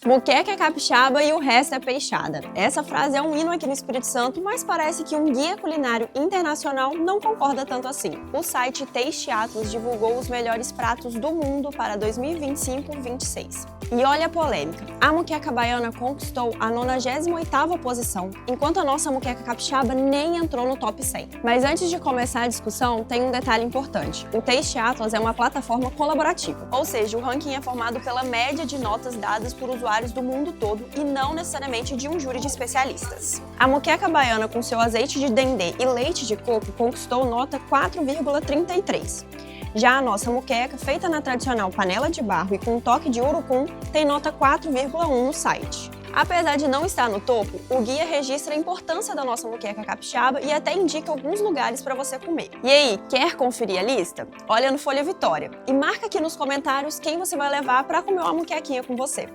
Muqueca é capixaba e o resto é peixada. Essa frase é um hino aqui no Espírito Santo, mas parece que um guia culinário internacional não concorda tanto assim. O site Taste Atlas divulgou os melhores pratos do mundo para 2025-26. E olha a polêmica. A muqueca baiana conquistou a 98ª posição, enquanto a nossa muqueca capixaba nem entrou no top 100. Mas antes de começar a discussão, tem um detalhe importante. O Taste Atlas é uma plataforma colaborativa, ou seja, o ranking é formado pela média de notas dadas por usuários do mundo todo e não necessariamente de um júri de especialistas. A muqueca baiana com seu azeite de dendê e leite de coco conquistou nota 4,33. Já a nossa muqueca, feita na tradicional panela de barro e com um toque de urucum, tem nota 4,1 no site. Apesar de não estar no topo, o guia registra a importância da nossa muqueca capixaba e até indica alguns lugares para você comer. E aí, quer conferir a lista? Olha no Folha Vitória e marca aqui nos comentários quem você vai levar para comer uma muquequinha com você.